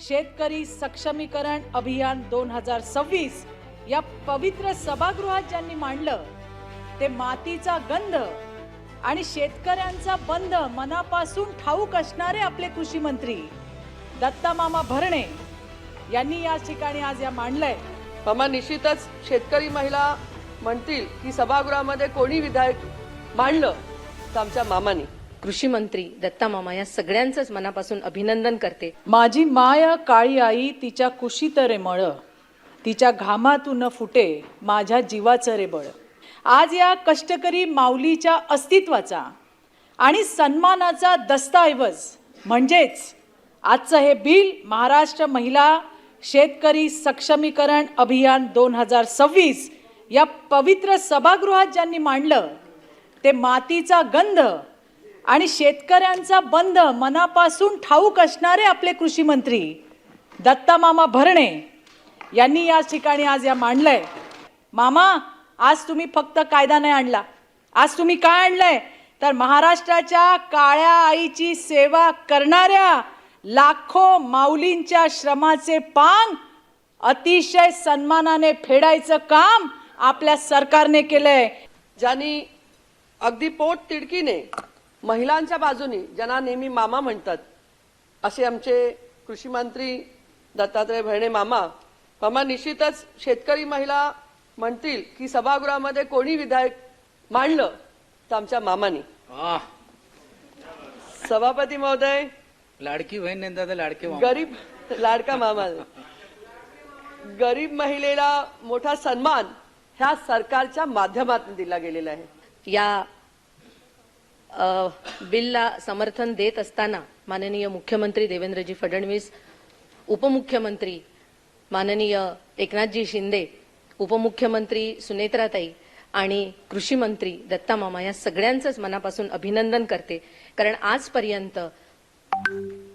शेतकरी सक्षमीकरण अभियान 2026 या पवित्र सभागृहात ज्यांनी मांडलं ते मातीचा गंध आणि शेतकऱ्यांचा बंध मनापासून ठाऊक असणारे आपले कृषी मंत्री दत्ता मामा भरणे यांनी या ठिकाणी आज या मांडलंय। मामा, निश्चितच शेतकरी महिला म्हणतील की सभागृहामध्ये कोणी विधायक मांडलं तर आमच्या मामानी। कृषी मंत्री दत्ता मामा या सगळ्यांचंच मनापासून अभिनंदन करते। माझी माय काळी आई तिच्या कुशीत रे मळ, तिच्या घामातून फुटे माझ्या जीवाचं रे बळ। आज या कष्टकरी माऊलीच्या अस्तित्वाचा आणि सन्मानाचा दस्तऐवज म्हणजेच आजचं हे बिल महाराष्ट्र महिला शेतकरी सक्षमीकरण अभियान 2026 या पवित्र सभागृहात ज्यांनी मांडलं ते मातीचा गंध आणि शेतकऱ्यांचा बंध मनापासून ठाऊक असणारे आपले कृषी मंत्री दत्ता मामा भरणे यांनी या ठिकाणी आज या मांडलंय। मामा, आज तुम्ही फक्त कायदा नाही आणला, आज तुम्ही काय आणलंय तर महाराष्ट्राच्या काळ्या आईची सेवा करणाऱ्या लाखो माऊलींच्या श्रमाचे पांग अतिशय सन्मानाने फेडायचं काम आपल्या सरकारने केलंय। ज्यांनी अगदी पोट तिडकीने महिलांच्या बाजूने ज्यांना नेहमी मामा म्हणतात असे आमचे कृषी मंत्री दत्तात्रय भरणे मामा। मामा, निश्चितच शेतकरी महिला म्हणतील की सभागृहामध्ये कोणी विधायक मांडलं तर आमच्या मामानी। सभापती महोदय, लाडकी बहीण नेंदा लाडके मामा. गरीब लाडका मामा, गरीब महिलेला मोठा सन्मान ह्या सरकारच्या माध्यमातून दिला गेलेला आहे। या बिलला समर्थन देत असताना माननीय मुख्यमंत्री देवेंद्रजी फडणवीस, उपमुख्यमंत्री माननीय एकनाथजी शिंदे, उपमुख्यमंत्री सुनेत्राताई आणि कृषी मंत्री दत्ता मामा या सगळ्यांचंच मनापासून अभिनंदन करते। कारण आजपर्यंत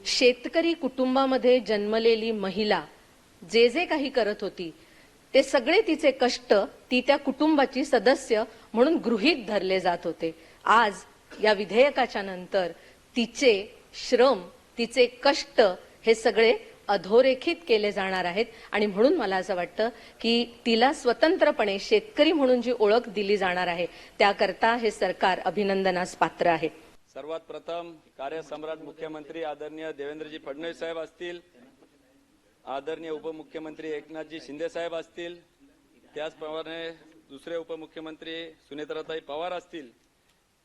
शेतकरी कुटुंबामध्ये जन्मलेली महिला जे जे काही करत होती ते सगळे तिचे कष्ट ती त्या कुटुंबाची सदस्य म्हणून गृहीत धरले जात होते। आज या विधेयकाच्या नंतर तिचे श्रम, तिचे कष्ट हे सगळे अधोरेखित केले जाणार आहेत आणि म्हणून मला असं वाटतं की तिला स्वतंत्रपणे शेतकरी म्हणून जी ओळख दिली जाणार आहे त्याकरता हे सरकार अभिनंदनास पात्र आहे। सर्वात प्रथम कार्यसम्राट मुख्यमंत्री आदरणीय देवेंद्रजी फडणवीस साहेब असतील, आदरणीय उपमुख्यमंत्री एकनाथजी शिंदे साहेब असतील, त्याचप्रमाणे दुसरे उपमुख्यमंत्री सुनेत्राताई पवार असतील,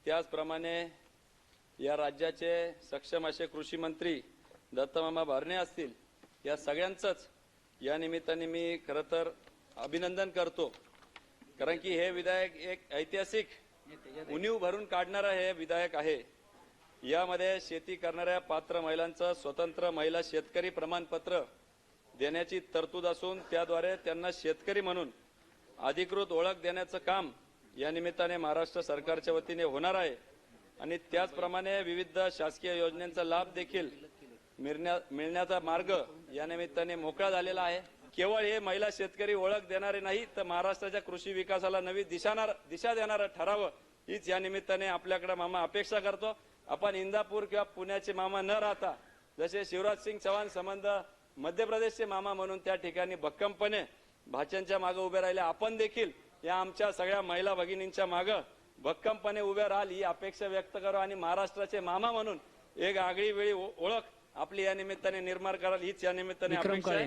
त्याचप्रमाणे या राज्याचे सक्षम असे कृषी मंत्री दत्तामामा भरणे असतील, या सगळ्यांचंच या निमित्ताने मी खरं तर अभिनंदन करतो। कारण की हे विधेयक एक ऐतिहासिक उणीव भरून काढणारं हे विधेयक आहे। यामध्ये शेती करणाऱ्या पात्र महिलांचं स्वतंत्र महिला शेतकरी प्रमाणपत्र देण्याची तरतूद असून त्याद्वारे त्यांना शेतकरी म्हणून अधिकृत ओळख देण्याचं काम या निमित्ताने महाराष्ट्र सरकारच्या वतीने होणार आहे आणि त्याचप्रमाणे विविध शासकीय योजनांचा लाभ देखील मिळण्याचा मार्ग या निमित्ताने मोकळा झालेला आहे। केवळ हे महिला शेतकरी ओळख देणारे नाही तर महाराष्ट्राच्या कृषी विकासाला नवी दिशा देणारं ठरावं हीच या निमित्ताने आपल्याकडे मामा अपेक्षा करतो। आपण इंदापूर किंवा पुण्याचे मामा न राहता जसे शिवराज सिंग चौहान संबंध मध्य प्रदेशचे मामा म्हणून त्या ठिकाणी भक्कमपणे भाच्यांच्या मागे उभे राहिले, आपण देखील या आमच्या सगळ्या महिला भगिनींच्या मागे भक्कमपणे उभे राहाल ही अपेक्षा व्यक्त करू आणि महाराष्ट्राचे मामा म्हणून एक आगळी वेगळी ओळख आपली या निमित्ताने निर्माण कराल हीच या निमित्ताने अपेक्षा आहे।